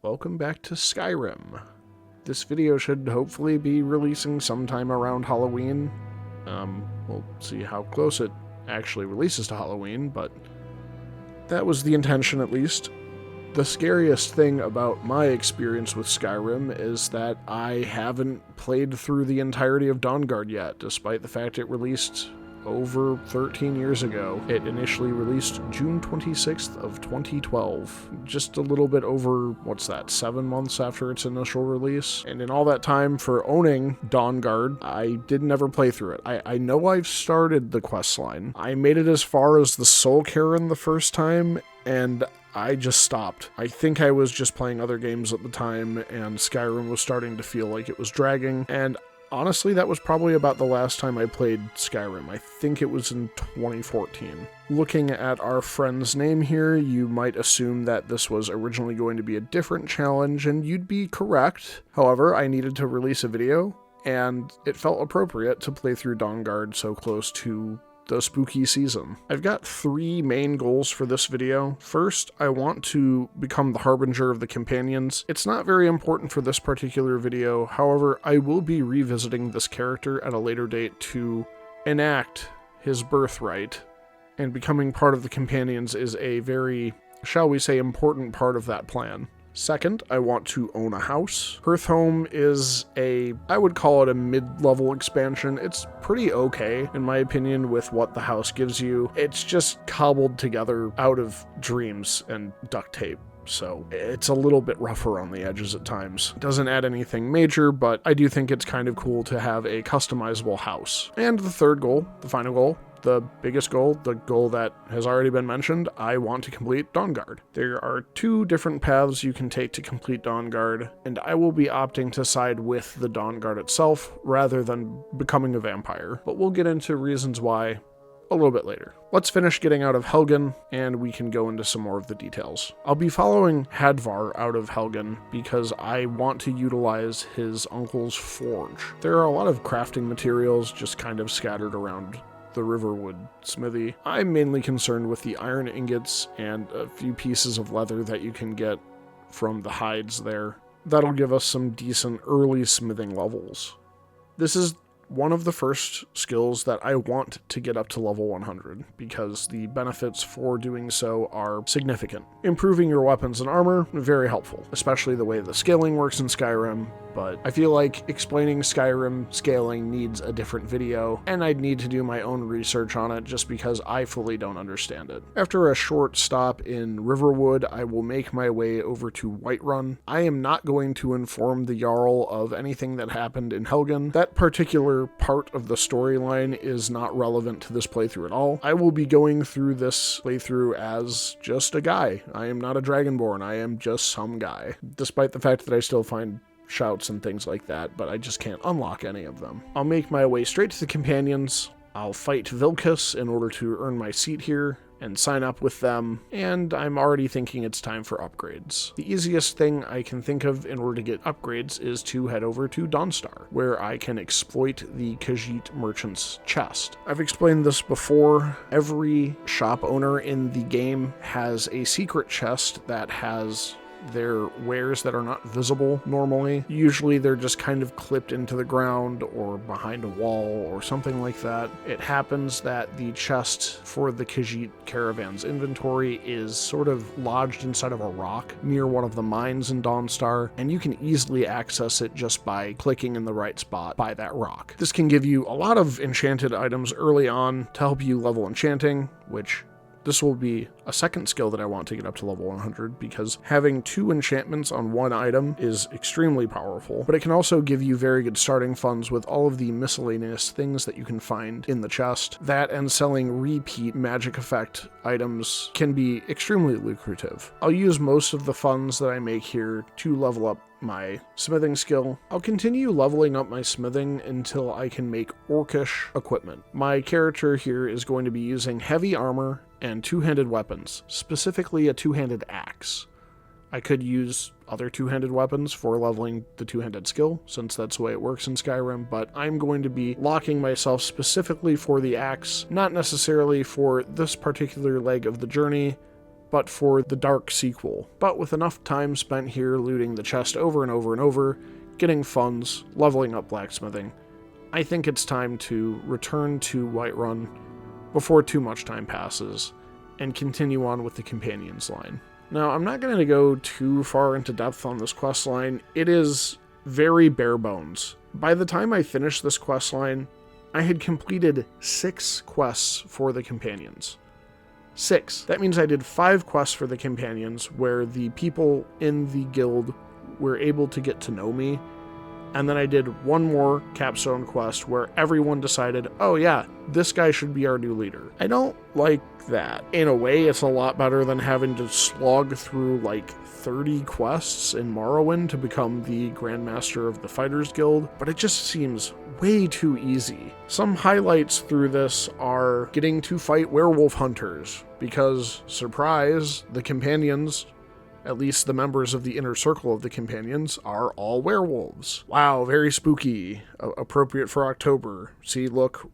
welcome back to Skyrim. This video should hopefully be releasing sometime around Halloween. We'll see how close it actually releases to Halloween, but that was the intention at least. The scariest thing about my experience with Skyrim is that I haven't played through the entirety of Dawnguard yet, despite the fact it released over 13 years ago. It initially released June 26th of 2012, just a little bit over, 7 months after its initial release. And in all that time for owning Dawnguard, I did never play through it. I know I've started the questline. I made it as far as the Soul Cairn the first time, and I just stopped. I think I was just playing other games at the time, and Skyrim was starting to feel like it was dragging, and honestly, that was probably about the last time I played Skyrim. I think it was in 2014. Looking at our friend's name here, you might assume that this was originally going to be a different challenge, and you'd be correct. However, I needed to release a video, and it felt appropriate to play through Dawnguard so close to the spooky season. I've got 3 main goals for this video. First, I want to become the harbinger of the companions. It's not very important for this particular video, however, I will be revisiting this character at a later date to enact his birthright, and becoming part of the companions is a very, shall we say, important part of that plan. Second, I want to own a house. Hearthhome is I would call it a mid-level expansion. It's pretty okay, in my opinion, with what the house gives you. It's just cobbled together out of dreams and duct tape, so it's a little bit rougher on the edges at times. It doesn't add anything major, but I do think it's kind of cool to have a customizable house. And the third goal, the final goal, the biggest goal, the goal that has already been mentioned, I want to complete Dawnguard. There are 2 different paths you can take to complete Dawnguard, and I will be opting to side with the Dawnguard itself rather than becoming a vampire, but we'll get into reasons why a little bit later. Let's finish getting out of Helgen, and we can go into some more of the details. I'll be following Hadvar out of Helgen because I want to utilize his uncle's forge. There are a lot of crafting materials just kind of scattered around the Riverwood smithy. I'm mainly concerned with the iron ingots and a few pieces of leather that you can get from the hides there. That'll give us some decent early smithing levels. This is one of the first skills that I want to get up to level 100, because the benefits for doing so are significant. Improving your weapons and armor, very helpful, especially the way the scaling works in Skyrim, but I feel like explaining Skyrim scaling needs a different video, and I'd need to do my own research on it just because I fully don't understand it. After a short stop in Riverwood, I will make my way over to Whiterun. I am not going to inform the Jarl of anything that happened in Helgen. That particular part of the storyline is not relevant to this playthrough at all. I will be going through this playthrough as just a guy. I am not a Dragonborn, I am just some guy. Despite the fact that I still find shouts and things like that, but I just can't unlock any of them. I'll make my way straight to the companions. I'll fight Vilkas in order to earn my seat here and sign up with them, and I'm already thinking it's time for upgrades. The easiest thing I can think of in order to get upgrades is to head over to Dawnstar, where I can exploit the Khajiit merchant's chest. I've explained this before. Every shop owner in the game has a secret chest that has their wares that are not visible normally. Usually they're just kind of clipped into the ground or behind a wall or something like that. It happens that the chest for the Khajiit caravan's inventory is sort of lodged inside of a rock near one of the mines in Dawnstar, and you can easily access it just by clicking in the right spot by that rock. This can give you a lot of enchanted items early on to help you level enchanting, which this will be a second skill that I want to get up to level 100, because having 2 enchantments on one item is extremely powerful, but it can also give you very good starting funds with all of the miscellaneous things that you can find in the chest. That and selling repeat magic effect items can be extremely lucrative. I'll use most of the funds that I make here to level up my smithing skill. I'll continue leveling up my smithing until I can make orcish equipment. My character here is going to be using heavy armor and 2-handed weapons, specifically a 2-handed axe. I could use other 2-handed weapons for leveling the 2-handed skill, since that's the way it works in Skyrim, but I'm going to be locking myself specifically for the axe, not necessarily for this particular leg of the journey, but for the Dark sequel. But with enough time spent here looting the chest over and over and over, getting funds, leveling up blacksmithing, I think it's time to return to Whiterun before too much time passes, and continue on with the Companions line. Now, I'm not going to go too far into depth on this quest line. It is very bare bones. By the time I finished this quest line, I had completed 6 quests for the Companions. 6. That means I did 5 quests for the Companions, where the people in the guild were able to get to know me, and then I did 1 more capstone quest where everyone decided, oh yeah, this guy should be our new leader. I don't like that. In a way, it's a lot better than having to slog through like 30 quests in Morrowind to become the Grandmaster of the Fighters Guild, but it just seems way too easy. Some highlights through this are getting to fight werewolf hunters, because, surprise, the Companions, at least the members of the inner circle of the Companions, are all werewolves. Wow, very spooky. Appropriate for October. See, look,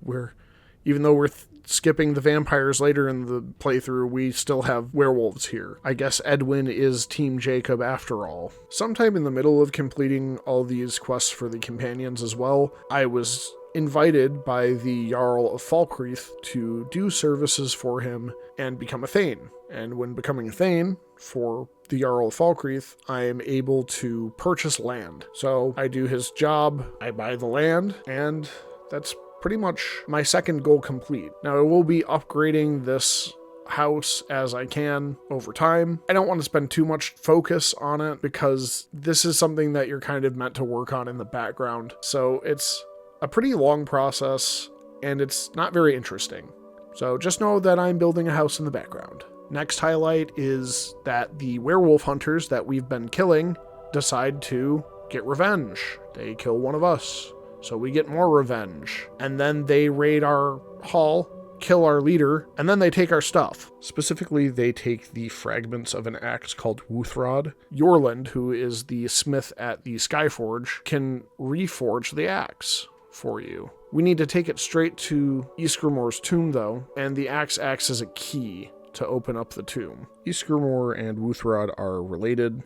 even though we're skipping the vampires later in the playthrough, we still have werewolves here. I guess Edwin is Team Jacob after all. Sometime in the middle of completing all these quests for the Companions as well, I was invited by the Jarl of Falkreath to do services for him and become a Thane. And when becoming a Thane for the Jarl of Falkreath, I am able to purchase land. So I do his job, I buy the land, and that's pretty much my second goal complete. Now, I will be upgrading this house as I can over time. I don't want to spend too much focus on it because this is something that you're kind of meant to work on in the background. So it's a pretty long process and it's not very interesting. So just know that I'm building a house in the background. Next highlight is that the werewolf hunters that we've been killing decide to get revenge. They kill one of us, so we get more revenge. And then they raid our hall, kill our leader, and then they take our stuff. Specifically, they take the fragments of an axe called Wuthrod. Yorland, who is the smith at the Skyforge, can reforge the axe for you. We need to take it straight to Ysgramor's tomb, though, and the axe acts as a key to open up the tomb. Ysgramor and Wuthrod are related.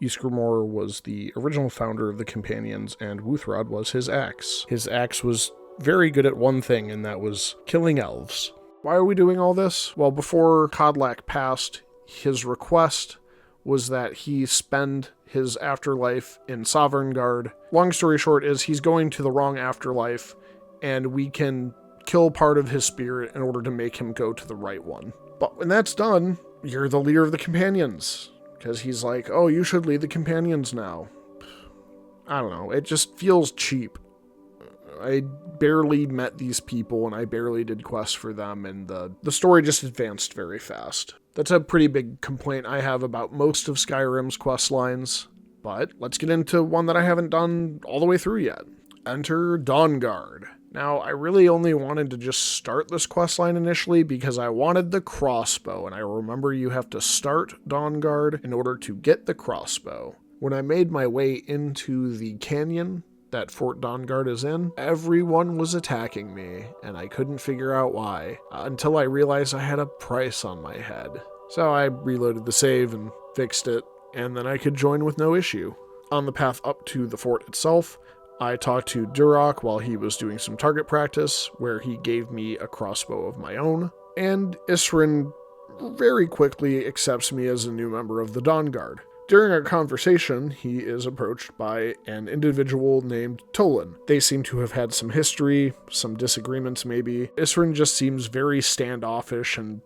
Ysgramor was the original founder of the Companions, and Wuthrod was his axe. His axe was very good at one thing, and that was killing elves. Why are we doing all this? Well, before Kodlak passed, his request was that he spend his afterlife in Sovngarde. Long story short is he's going to the wrong afterlife, and we can kill part of his spirit in order to make him go to the right one. But when that's done, you're the leader of the Companions. Because he's like, oh, you should lead the Companions now. I don't know, it just feels cheap. I barely met these people and I barely did quests for them, and the story just advanced very fast. That's a pretty big complaint I have about most of Skyrim's quest lines. But let's get into one that I haven't done all the way through yet. Enter Dawnguard. Now, I really only wanted to just start this questline initially because I wanted the crossbow, and I remember you have to start Dawnguard in order to get the crossbow. When I made my way into the canyon that Fort Dawnguard is in, everyone was attacking me, and I couldn't figure out why, until I realized I had a price on my head. So I reloaded the save and fixed it, and then I could join with no issue. On the path up to the fort itself, I talked to Duroc while he was doing some target practice, where he gave me a crossbow of my own, and Isrin very quickly accepts me as a new member of the Dawnguard. During our conversation, he is approached by an individual named Tolan. They seem to have had some history, some disagreements maybe. Isrin just seems very standoffish and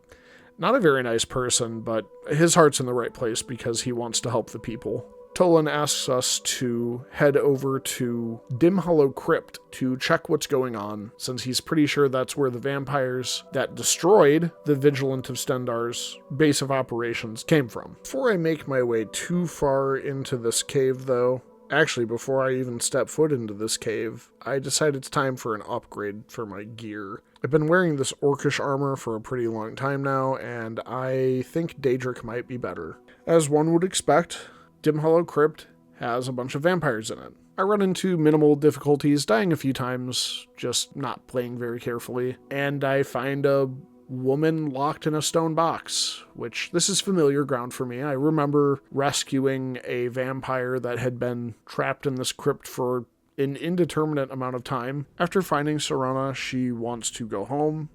not a very nice person, but his heart's in the right place because he wants to help the people. Tolan asks us to head over to Dim Hollow Crypt to check what's going on, since he's pretty sure that's where the vampires that destroyed the Vigilant of Stendarr's base of operations came from. Before I make my way too far into this cave, though, actually before I even step foot into this cave, I decide it's time for an upgrade for my gear. I've been wearing this orcish armor for a pretty long time now, and I think Daedric might be better. As one would expect, Dim Hollow Crypt has a bunch of vampires in it. I run into minimal difficulties, dying a few times, just not playing very carefully, and I find a woman locked in a stone box, which this is familiar ground for me. I remember rescuing a vampire that had been trapped in this crypt for an indeterminate amount of time. After finding Serana, she wants to go home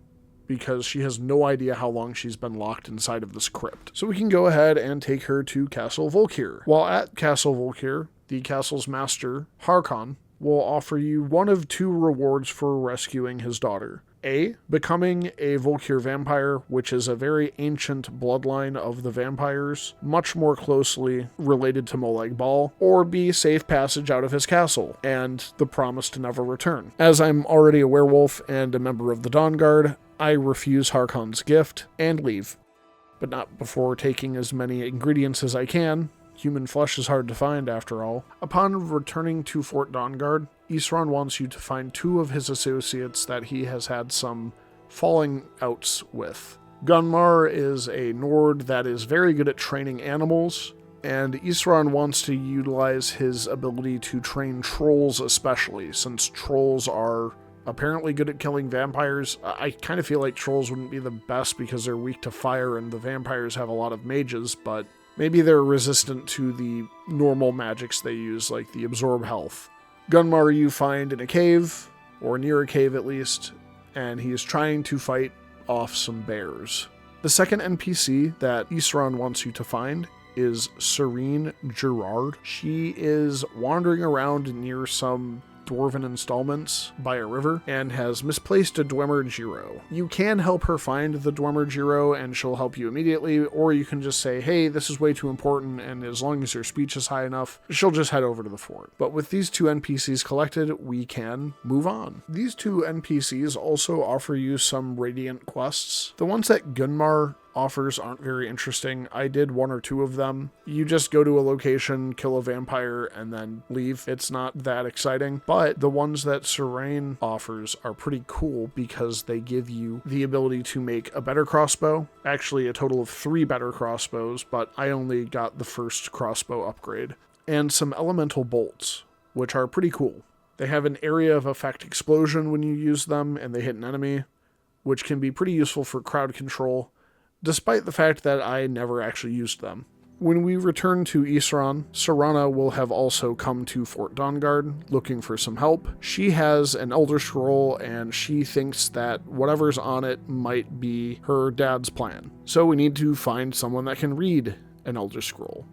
because she has no idea how long she's been locked inside of this crypt. So we can go ahead and take her to Castle Volkir. While at Castle Volkir, the castle's master, Harkon, will offer you one of two rewards for rescuing his daughter. A, becoming a Volkir vampire, which is a very ancient bloodline of the vampires, much more closely related to Molag Bal, or B, safe passage out of his castle, and the promise to never return. As I'm already a werewolf and a member of the Dawnguard, I refuse Harkon's gift and leave, but not before taking as many ingredients as I can. Human flesh is hard to find, after all. Upon returning to Fort Dawnguard, Isran wants you to find two of his associates that he has had some falling outs with. Gunmar is a Nord that is very good at training animals, and Isran wants to utilize his ability to train trolls especially, since trolls are apparently good at killing vampires. I kind of feel like trolls wouldn't be the best because they're weak to fire and the vampires have a lot of mages, but maybe they're resistant to the normal magics they use, like the absorb health. Gunmar you find in a cave, or near a cave at least, and he is trying to fight off some bears. The second NPC that Isran wants you to find is Serene Gerard. She is wandering around near some dwarven installments by a river and has misplaced a Dwemer Giro. You can help her find the Dwemer Giro and she'll help you immediately, or you can just say, hey, this is way too important, and as long as your speech is high enough, she'll just head over to the fort. But with these two NPCs collected, we can move on. These two NPCs also offer you some Radiant quests. The ones that Gunmar offers aren't very interesting. I did one or two of them. You just go to a location, kill a vampire, and then leave. It's not that exciting, but the ones that Serene offers are pretty cool because they give you the ability to make a better crossbow. Actually, a total of 3 better crossbows, but I only got the first crossbow upgrade. And some elemental bolts, which are pretty cool. They have an area of effect explosion when you use them and they hit an enemy, which can be pretty useful for crowd control, despite the fact that I never actually used them. When we return to Isran, Serana will have also come to Fort Dawnguard looking for some help. She has an Elder Scroll and she thinks that whatever's on it might be her dad's plan. So we need to find someone that can read an Elder Scroll.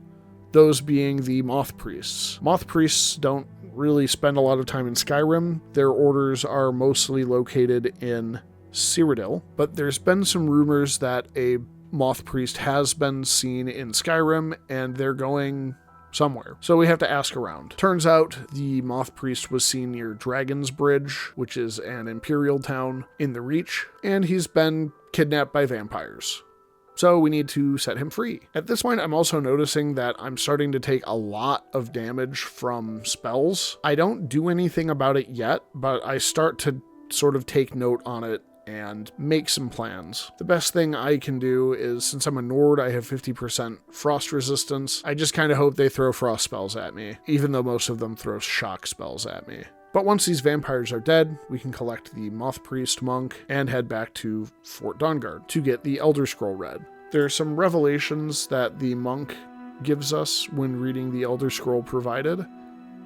Those being the Moth Priests. Moth Priests don't really spend a lot of time in Skyrim. Their orders are mostly located in Cyrodiil, but there's been some rumors that a Moth Priest has been seen in Skyrim, and they're going somewhere. So we have to ask around. Turns out the Moth Priest was seen near Dragon's Bridge, which is an Imperial town in the Reach, and he's been kidnapped by vampires. So we need to set him free. At this point, I'm also noticing that I'm starting to take a lot of damage from spells. I don't do anything about it yet, but I start to sort of take note on it and make some plans. The best thing I can do is, since I'm a Nord, I have 50% frost resistance. I just kind of hope they throw frost spells at me, even though most of them throw shock spells at me. But once these vampires are dead, we can collect the Moth Priest monk and head back to Fort Dawnguard to get the Elder Scroll read. There are some revelations that the monk gives us when reading the Elder Scroll provided,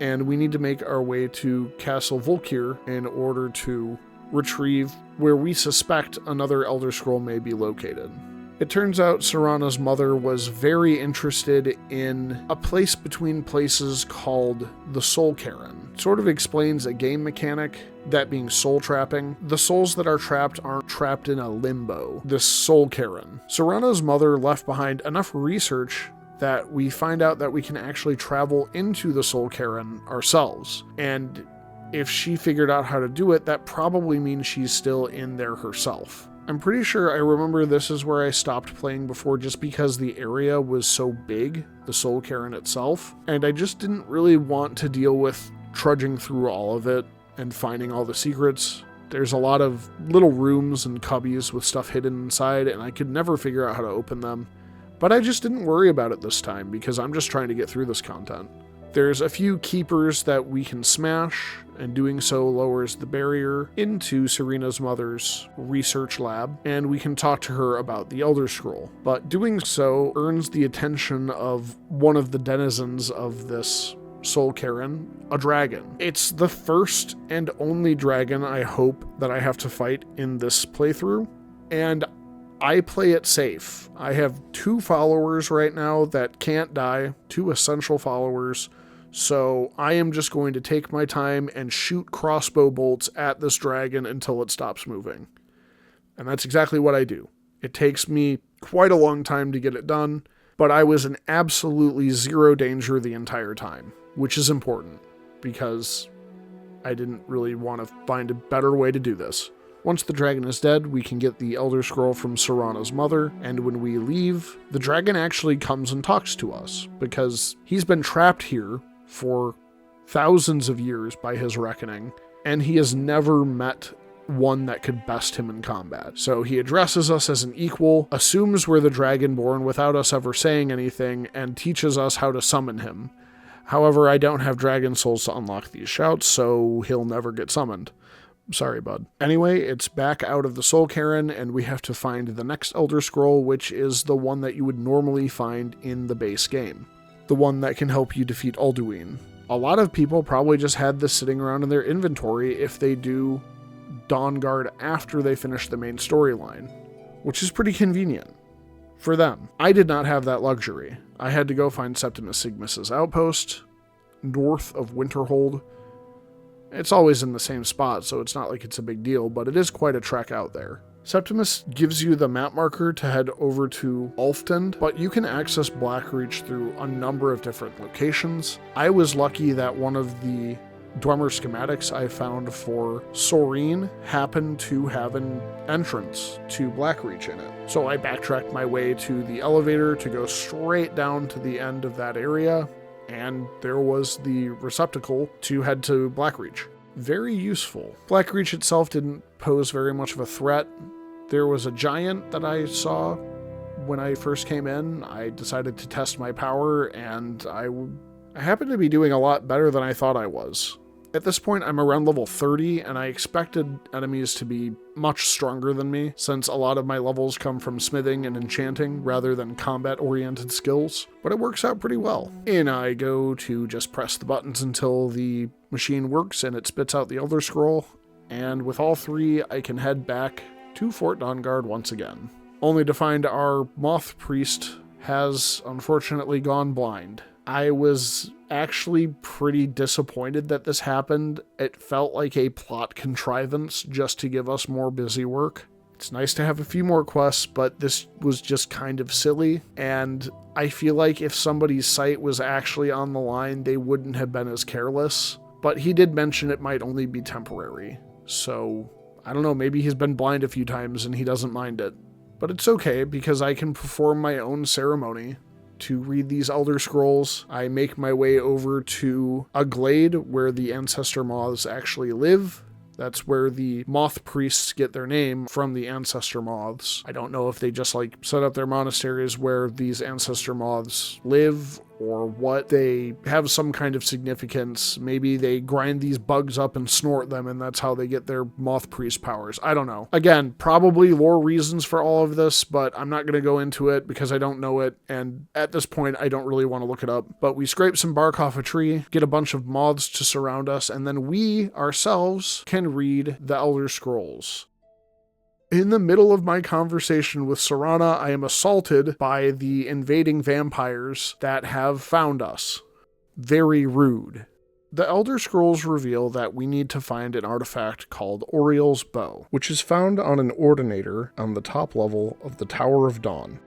and we need to make our way to Castle Volkir in order to retrieve where we suspect another Elder Scroll may be located. It turns out Serana's mother was very interested in a place between places called the Soul Cairn. Sort of explains a game mechanic, that being soul trapping. The souls that are trapped aren't trapped in a limbo, this Soul Cairn. Serana's mother left behind enough research that we find out that we can actually travel into the Soul Cairn ourselves. And if she figured out how to do it, that probably means she's still in there herself. I'm pretty sure I remember this is where I stopped playing before just because the area was so big, the Soul Cairn itself, and I just didn't really want to deal with trudging through all of it and finding all the secrets. There's a lot of little rooms and cubbies with stuff hidden inside, and I could never figure out how to open them. But I just didn't worry about it this time because I'm just trying to get through this content. There's a few keepers that we can smash, and doing so lowers the barrier into Serena's mother's research lab, and we can talk to her about the Elder Scroll. But doing so earns the attention of one of the denizens of this Soul Cairn, a dragon. It's the first and only dragon I hope that I have to fight in this playthrough, and I play it safe. I have 2 followers right now that can't die, 2 essential followers, so I am just going to take my time and shoot crossbow bolts at this dragon until it stops moving. And that's exactly what I do. It takes me quite a long time to get it done, but I was in absolutely zero danger the entire time, which is important, because I didn't really want to find a better way to do this. Once the dragon is dead, we can get the Elder Scroll from Serana's mother, and when we leave, the dragon actually comes and talks to us, because he's been trapped here for thousands of years by his reckoning, and he has never met one that could best him in combat. So he addresses us as an equal, assumes we're the Dragonborn without us ever saying anything, and teaches us how to summon him. However, I don't have dragon souls to unlock these shouts, so he'll never get summoned. Sorry, bud. Anyway, it's back out of the Soul Cairn, and we have to find the next Elder Scroll, which is the one that you would normally find in the base game. The one that can help you defeat Alduin. A lot of people probably just had this sitting around in their inventory if they do Dawnguard after they finish the main storyline, which is pretty convenient for them. I did not have that luxury. I had to go find Septimus Sigmus's outpost, north of Winterhold. It's always in the same spot, so it's not like it's a big deal, but it is quite a trek out there. Septimus gives you the map marker to head over to Ulftund, but you can access Blackreach through a number of different locations. I was lucky that one of the Dwemer schematics I found for Soreen happened to have an entrance to Blackreach in it. So I backtracked my way to the elevator to go straight down to the end of that area, and there was the receptacle to head to Blackreach. Very useful. Blackreach itself didn't pose very much of a threat. There was a giant that I saw when I first came in. I decided to test my power, and I happened to be doing a lot better than I thought I was. At this point, I'm around level 30, and I expected enemies to be much stronger than me, since a lot of my levels come from smithing and enchanting rather than combat-oriented skills, but it works out pretty well. And I go to just press the buttons until the machine works and it spits out the Elder Scroll, and with all 3, I can head back to Fort Dawnguard once again, only to find our Moth Priest has unfortunately gone blind. I was actually pretty disappointed that this happened. It felt like a plot contrivance just to give us more busy work. It's nice to have a few more quests, but this was just kind of silly, and I feel like if somebody's sight was actually on the line, they wouldn't have been as careless. But he did mention it might only be temporary, so I don't know, maybe he's been blind a few times and he doesn't mind it. But it's okay, because I can perform my own ceremony to read these Elder Scrolls. I make my way over to a glade where the ancestor moths actually live. That's where the moth priests get their name, from the ancestor moths. I don't know if they just set up their monasteries where these ancestor moths live, or what. They have some kind of significance. Maybe they grind these bugs up and snort them, and that's how they get their moth priest powers. I don't know. Again, probably lore reasons for all of this, but I'm not going to go into it because I don't know it, and at this point, I don't really want to look it up. But we scrape some bark off a tree, get a bunch of moths to surround us, and then we, ourselves, can read the Elder Scrolls. In the middle of my conversation with Serana, I am assaulted by the invading vampires that have found us. Very rude. The Elder Scrolls reveal that we need to find an artifact called Oriel's Bow, which is found on an ordinator on the top level of the Tower of Dawn.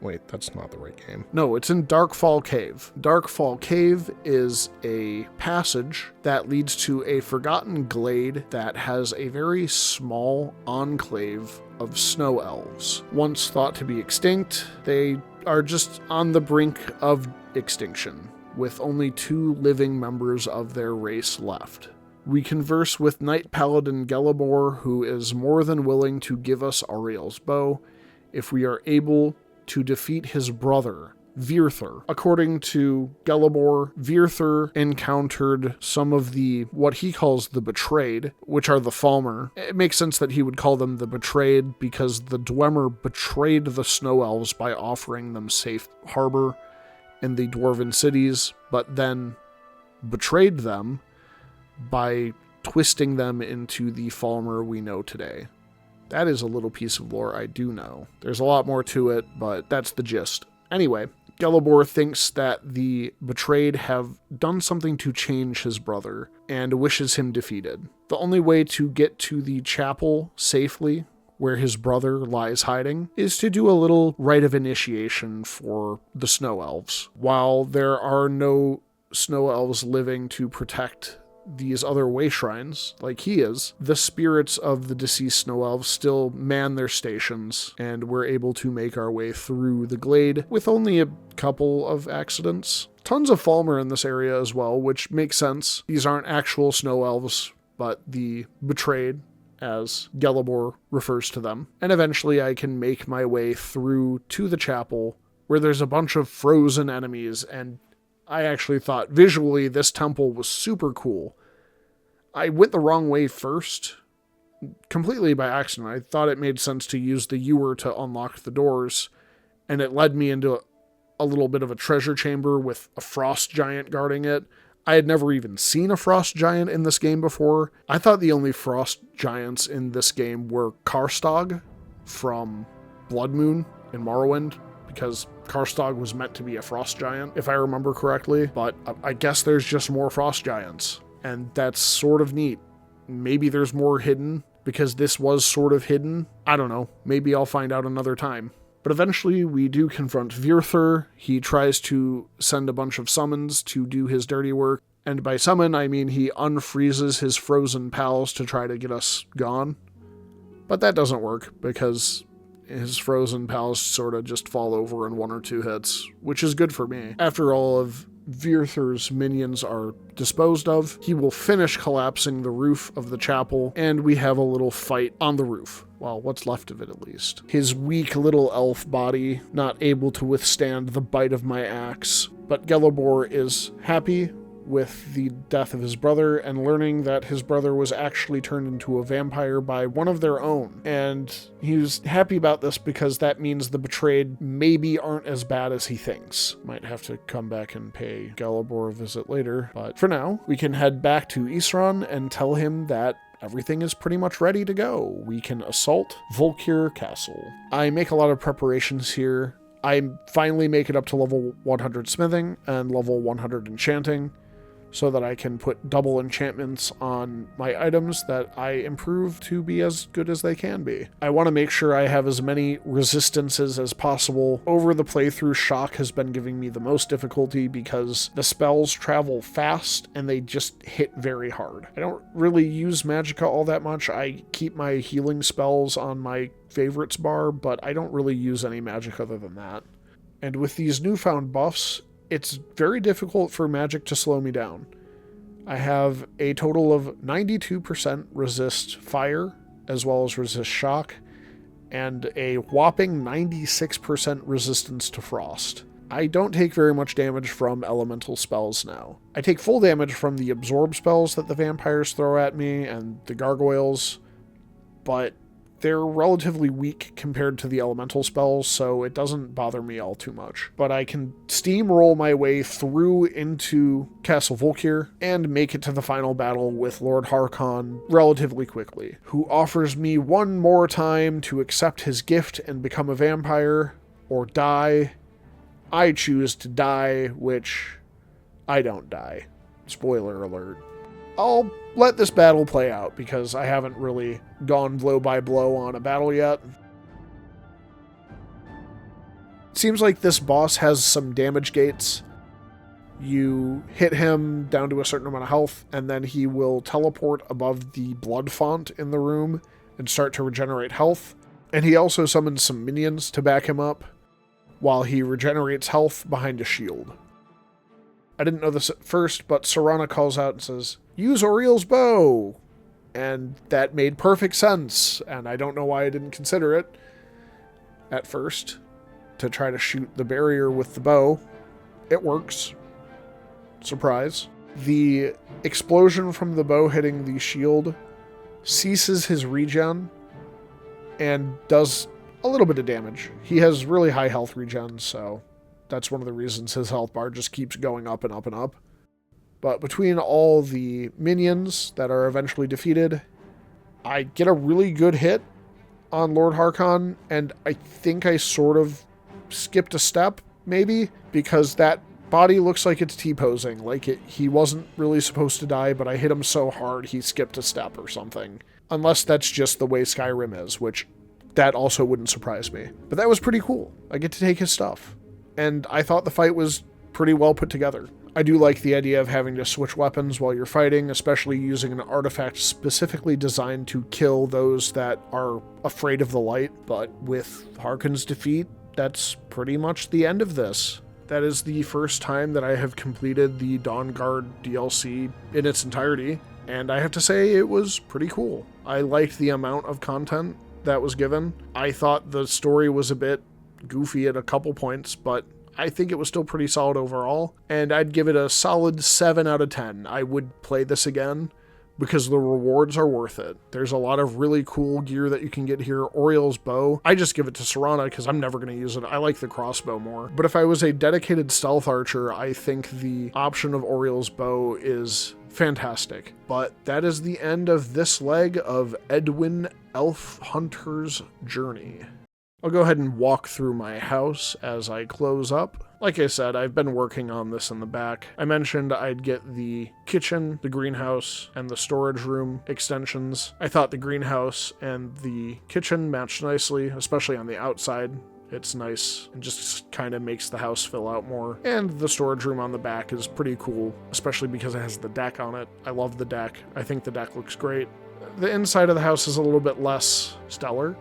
Wait, that's not the right game. No, it's in Darkfall Cave. Darkfall Cave is a passage that leads to a forgotten glade that has a very small enclave of snow elves. Once thought to be extinct, they are just on the brink of extinction, with only 2 living members of their race left. We converse with Knight Paladin Gelibor, who is more than willing to give us Oriel's Bow if we are able to defeat his brother, Virthur. According to Gelibor, Virthur encountered some of the, what he calls the betrayed, which are the Falmer. It makes sense that he would call them the betrayed because the Dwemer betrayed the Snow Elves by offering them safe harbor in the Dwarven cities, but then betrayed them by twisting them into the Falmer we know today. That is a little piece of lore I do know. There's a lot more to it, but that's the gist. Anyway, Gelibor thinks that the betrayed have done something to change his brother and wishes him defeated. The only way to get to the chapel safely, where his brother lies hiding, is to do a little rite of initiation for the Snow Elves. While there are no Snow Elves living to protect these other way shrines, like he is, the spirits of the deceased Snow Elves still man their stations, and we're able to make our way through the glade with only a couple of accidents. Tons of Falmer in this area as well, which makes sense. These aren't actual Snow Elves, but the betrayed, as Gelibor refers to them. And eventually I can make my way through to the chapel, where there's a bunch of frozen enemies, and I actually thought visually this temple was super cool. I went the wrong way first, completely by accident. I thought it made sense to use the ewer to unlock the doors, and it led me into a little bit of a treasure chamber with a frost giant guarding it. I had never even seen a frost giant in this game before. I thought the only frost giants in this game were Karstag from Blood Moon in Morrowind, because Karstag was meant to be a frost giant, if I remember correctly, but I guess there's just more frost giants, and that's sort of neat. Maybe there's more hidden, because this was sort of hidden. I don't know. Maybe I'll find out another time. But eventually we do confront Virthur. He tries to send a bunch of summons to do his dirty work, and by summon I mean he unfreezes his frozen pals to try to get us gone. But that doesn't work, because his frozen pals sort of just fall over in 1 or 2 hits, which is good for me. After all of Virthur's minions are disposed of, he will finish collapsing the roof of the chapel, and we have a little fight on the roof. Well, what's left of it at least. His weak little elf body, not able to withstand the bite of my axe, but Gelibor is happy with the death of his brother and learning that his brother was actually turned into a vampire by one of their own. And he was happy about this because that means the betrayed maybe aren't as bad as he thinks. Might have to come back and pay Gelibor a visit later, but for now, we can head back to Isran and tell him that everything is pretty much ready to go. We can assault Volkir Castle. I make a lot of preparations here. I finally make it up to level 100 smithing and level 100 enchanting, so that I can put double enchantments on my items that I improve to be as good as they can be. I want to make sure I have as many resistances as possible. Over the playthrough, shock has been giving me the most difficulty because the spells travel fast and they just hit very hard. I don't really use magicka all that much. I keep my healing spells on my favorites bar, but I don't really use any magic other than that. And with these newfound buffs, it's very difficult for magic to slow me down. I have a total of 92% resist fire, as well as resist shock, and a whopping 96% resistance to frost. I don't take very much damage from elemental spells now. I take full damage from the absorb spells that the vampires throw at me and the gargoyles, but they're relatively weak compared to the elemental spells, so it doesn't bother me all too much. But I can steamroll my way through into Castle Volkir and make it to the final battle with Lord Harkon relatively quickly, who offers me one more time to accept his gift and become a vampire, or die. I choose to die, which I don't die. Spoiler alert. I'll let this battle play out, because I haven't really gone blow by blow on a battle yet. It seems like this boss has some damage gates. You hit him down to a certain amount of health, and then he will teleport above the blood font in the room and start to regenerate health. And he also summons some minions to back him up, while he regenerates health behind a shield. I didn't know this at first, but Serana calls out and says, "Use Auriel's bow!" And that made perfect sense, and I don't know why I didn't consider it at first. to try to shoot the barrier with the bow. It works. Surprise. The explosion from the bow hitting the shield ceases his regen and does a little bit of damage. He has really high health regen, so that's one of the reasons his health bar just keeps going up and up and up. But between all the minions that are eventually defeated, I get a really good hit on Lord Harkon, and I think I sort of skipped a step, maybe, because that body looks like it's T-posing. Like, he wasn't really supposed to die, but I hit him so hard he skipped a step or something. Unless that's just the way Skyrim is, which that also wouldn't surprise me. But that was pretty cool. I get to take his stuff. And I thought the fight was pretty well put together. I do like the idea of having to switch weapons while you're fighting, especially using an artifact specifically designed to kill those that are afraid of the light. But with Harkon's defeat, that's pretty much the end of this. That is the first time that I have completed the Dawnguard DLC in its entirety, and I have to say it was pretty cool. I liked the amount of content that was given. I thought the story was a bit goofy at a couple points, but I think it was still pretty solid overall, and I'd give it a solid 7 out of 10. I would play this again, because the rewards are worth it. There's a lot of really cool gear that you can get here. Oriel's bow, I just give it to Serana because I'm never going to use it. I like the crossbow more. But if I was a dedicated stealth archer, I think the option of Oriel's bow is fantastic. But that is the end of this leg of Edwin Elf Hunter's journey. I'll go ahead and walk through my house as I close up. Like I said, I've been working on this in the back. I mentioned I'd get the kitchen, the greenhouse, and the storage room extensions. I thought the greenhouse and the kitchen matched nicely, especially on the outside. It's nice and just kind of makes the house fill out more. And the storage room on the back is pretty cool, especially because it has the deck on it. I love the deck. I think the deck looks great. The inside of the house is a little bit less stellar.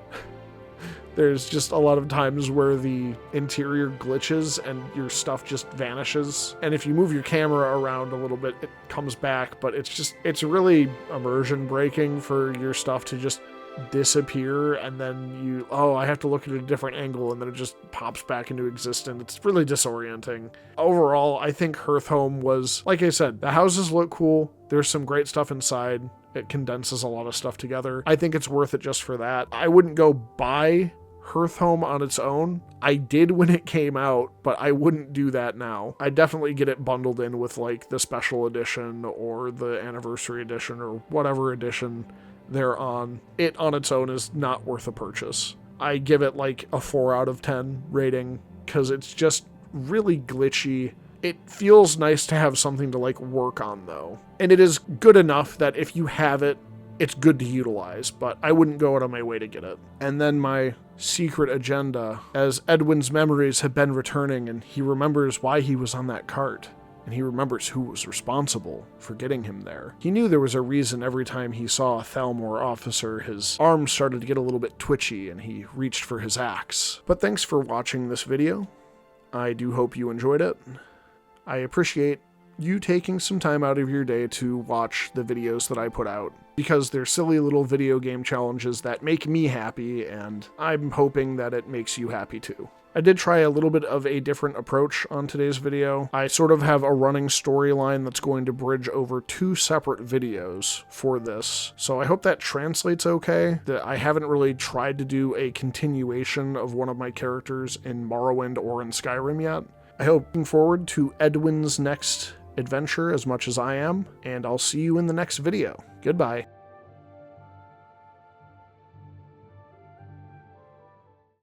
There's just a lot of times where the interior glitches and your stuff just vanishes. And if you move your camera around a little bit, it comes back, but it's really immersion breaking for your stuff to just disappear, and then I have to look at a different angle, and then it just pops back into existence. It's really disorienting. Overall, I think Hearthhome was, like I said, the houses look cool. There's some great stuff inside. It condenses a lot of stuff together. I think it's worth it just for that. I wouldn't go buy Hearthhome on its own. I did when it came out, but I wouldn't do that now. I definitely get it bundled in with like the special edition or the anniversary edition or whatever edition they're on. It on its own is not worth a purchase. I give it like a 4 out of 10 rating because it's just really glitchy. It feels nice to have something to like work on though. And it is good enough that if you have it, it's good to utilize, but I wouldn't go out of my way to get it. And then my secret agenda, as Edwin's memories have been returning and he remembers why he was on that cart. And he remembers who was responsible for getting him there. He knew there was a reason every time he saw a Thalmor officer, his arms started to get a little bit twitchy and he reached for his axe. But thanks for watching this video. I do hope you enjoyed it. I appreciate you taking some time out of your day to watch the videos that I put out, because they're silly little video game challenges that make me happy, and I'm hoping that it makes you happy too. I did try a little bit of a different approach on today's video. I sort of have a running storyline that's going to bridge over 2 separate videos for this, so I hope that translates okay. That I haven't really tried to do a continuation of one of my characters in Morrowind or in Skyrim yet. I hope looking forward to Edwin's next adventure as much as I am, and I'll see you in the next video. Goodbye.